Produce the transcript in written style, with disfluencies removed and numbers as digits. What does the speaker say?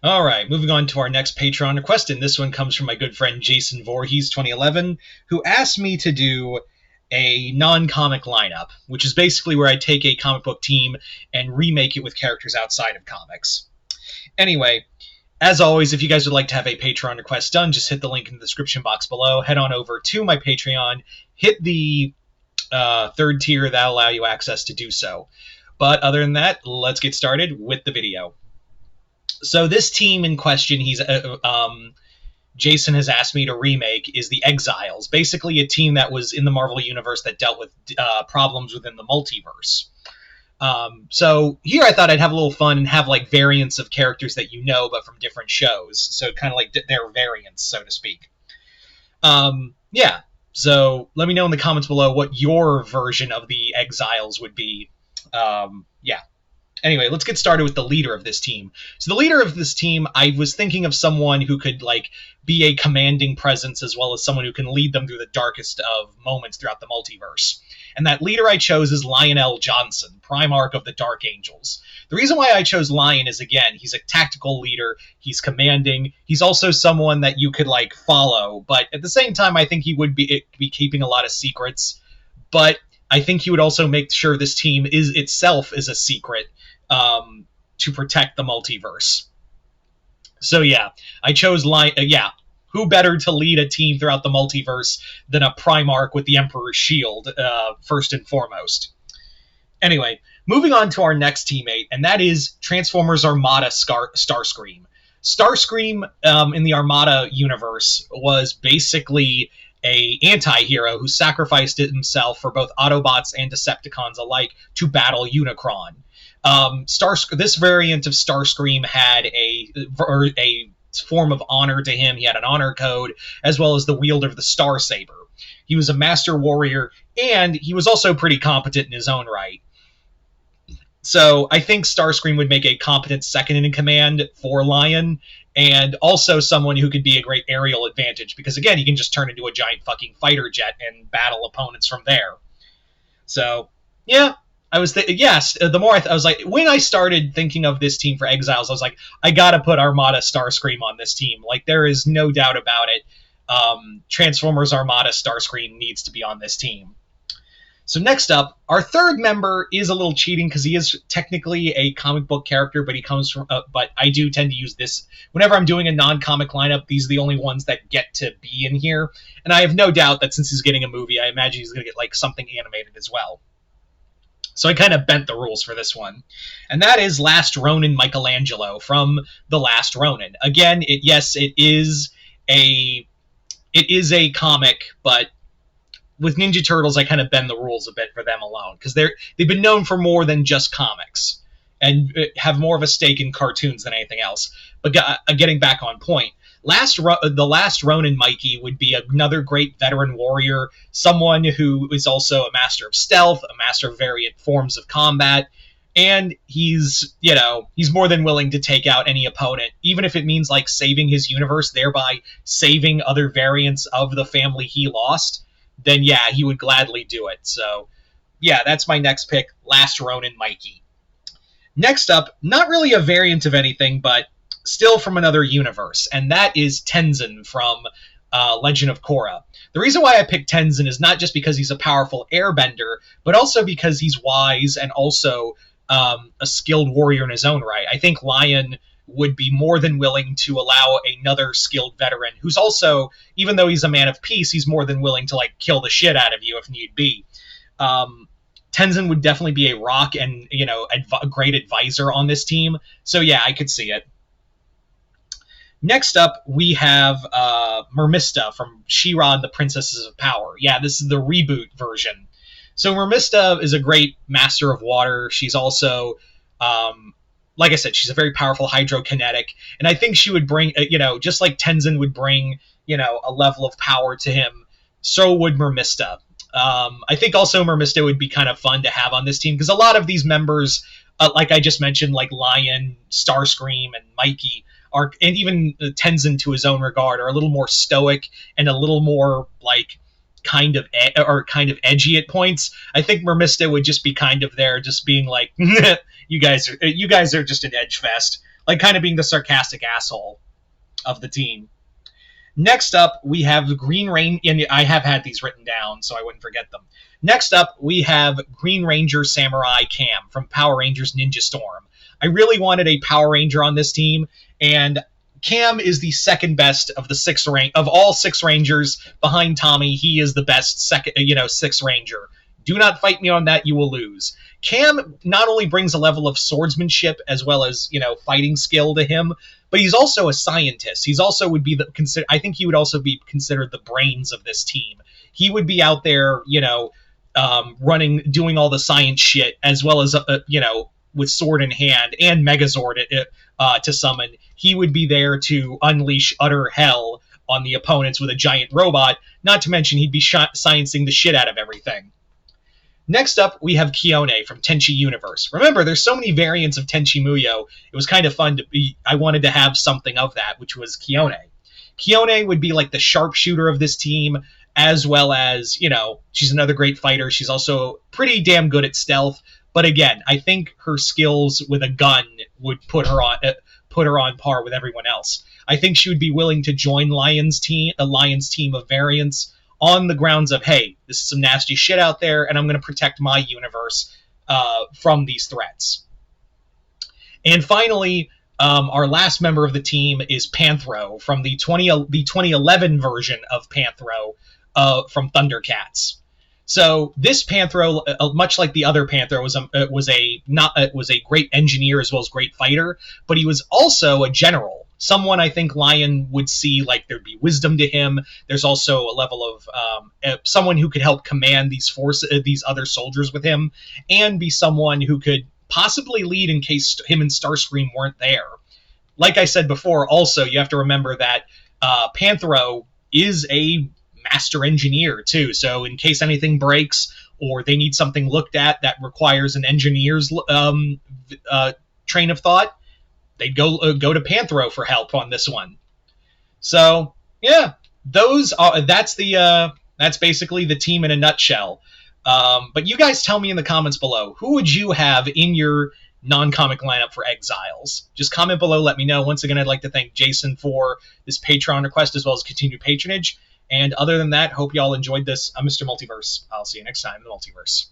All right, moving on to our next Patreon request, and this one comes from my good friend Jason Voorhees 2011, who asked me to do a non-comic lineup, which is basically where I take a comic book team and remake it with characters outside of comics. Anyway, as always, if you guys would like to have a Patreon request done, just hit the link in the description box below. Head on over to my Patreon, hit the third tier, that'll allow you access to do so. But other than that, let's get started with the video. So this team in question, Jason has asked me to remake, is the Exiles, basically a team that was in the Marvel Universe that dealt with problems within the multiverse. So here I thought I'd have a little fun and have like variants of characters that you know, but from different shows. So kind of like their variants, so to speak. Yeah. So let me know in the comments below what your version of the Exiles would be. Yeah. Anyway, let's get started with the leader of this team. So the leader of this team, I was thinking of someone who could like be a commanding presence as well as someone who can lead them through the darkest of moments throughout the multiverse. And that leader I chose is Lionel Johnson, Primarch of the Dark Angels. The reason why I chose Lion is, again, he's a tactical leader, he's commanding, he's also someone that you could like follow, but at the same time I think he would be keeping a lot of secrets, but I think he would also make sure this team itself is a secret, to protect the multiverse. So yeah, I chose who better to lead a team throughout the multiverse than a Primarch with the Emperor's shield, first and foremost. Anyway, moving on to our next teammate, and that is Transformers Armada Starscream. Starscream, in the Armada universe, was basically a anti-hero who sacrificed himself for both Autobots and Decepticons alike to battle Unicron. This variant of Starscream had a form of honor to him. He had an honor code, as well as the wielder of the Star Saber. He was a master warrior, and he was also pretty competent in his own right. So I think Starscream would make a competent second in command for Lion, and also someone who could be a great aerial advantage, because again, he can just turn into a giant fucking fighter jet and battle opponents from there. So, yeah. I was the more I was like, when I started thinking of this team for Exiles, I was like, I gotta put Armada Starscream on this team. Like, there is no doubt about it. Transformers Armada Starscream needs to be on this team. So next up, our third member is a little cheating because he is technically a comic book character, but he comes from. But I do tend to use this whenever I'm doing a non-comic lineup. These are the only ones that get to be in here, and I have no doubt that since he's getting a movie, I imagine he's gonna get like something animated as well. So I kind of bent the rules for this one. And that is Last Ronin Michelangelo from The Last Ronin. Again, it is a comic, but with Ninja Turtles, I kind of bend the rules a bit for them alone, because they've been known for more than just comics and have more of a stake in cartoons than anything else. But getting back on point, the Last Ronin Mikey would be another great veteran warrior, someone who is also a master of stealth, a master of variant forms of combat, and he's more than willing to take out any opponent, even if it means like saving his universe, thereby saving other variants of the family he lost. Then yeah, he would gladly do it. So yeah, that's my next pick, Last Ronin Mikey. Next up, not really a variant of anything, but still from another universe, and that is Tenzin from Legend of Korra. The reason why I picked Tenzin is not just because he's a powerful airbender, but also because he's wise and also a skilled warrior in his own right. I think Lion would be more than willing to allow another skilled veteran who's also, even though he's a man of peace, he's more than willing to like kill the shit out of you if need be. Tenzin would definitely be a rock and, a great advisor on this team. So yeah, I could see it. Next up, we have Mermista from She-Ra and the Princesses of Power. Yeah, this is the reboot version. So Mermista is a great master of water. She's also, like I said, she's a very powerful hydrokinetic. And I think she would bring, just like Tenzin would bring, a level of power to him, so would Mermista. I think also Mermista would be kind of fun to have on this team, because a lot of these members, like I just mentioned, like Lion, Starscream, and Mikey, and even Tenzin to his own regard, are a little more stoic and a little more like kind of edgy at points. I think Mermista would just be kind of there, just being like, you guys are just an edge fest. like kind of being the sarcastic asshole of the team. Next up, we have the Green Ranger, and I have had these written down so I wouldn't forget them. Next up, we have Green Ranger Samurai Cam from Power Rangers Ninja Storm. I really wanted a Power Ranger on this team, and Cam is the second best of the of all six Rangers behind Tommy. He is the best sixth Ranger. Do not fight me on that; you will lose. Cam not only brings a level of swordsmanship as well as fighting skill to him, but he's also a scientist. He's also would be I think he would also be considered the brains of this team. He would be out there, doing all the science shit as well as with sword in hand and Megazord to summon. He would be there to unleash utter hell on the opponents with a giant robot. Not to mention he'd be sciencing the shit out of everything. Next up, we have Kione from Tenchi Universe. Remember, there's so many variants of Tenchi Muyo. It was kind of fun I wanted to have something of that, which was Kione. Kione would be like the sharpshooter of this team, as well as, she's another great fighter. She's also pretty damn good at stealth. But again, I think her skills with a gun would put her on par with everyone else. I think she would be willing to join a Lion's team of variants, on the grounds of, hey, this is some nasty shit out there, and I'm going to protect my universe from these threats. And finally, our last member of the team is Panthro from the 2011 version of Panthro from Thundercats. So this Panthro, much like the other Panthro, was a great engineer as well as great fighter, but he was also a general. Someone I think Lion would see like there'd be wisdom to him. There's also a level of someone who could help command these other soldiers with him, and be someone who could possibly lead in case him and Starscream weren't there. Like I said before, also you have to remember that Panthro is a master engineer too. So in case anything breaks or they need something looked at that requires an engineer's train of thought, they'd go to Panthro for help on this one. So yeah, that's basically the team in a nutshell. But you guys tell me in the comments below, who would you have in your non-comic lineup for Exiles? Just comment below, let me know. Once again, I'd like to thank Jason for this Patreon request as well as continued patronage. And other than that, hope y'all enjoyed this. I'm Mr. Multiverse. I'll see you next time in the Multiverse.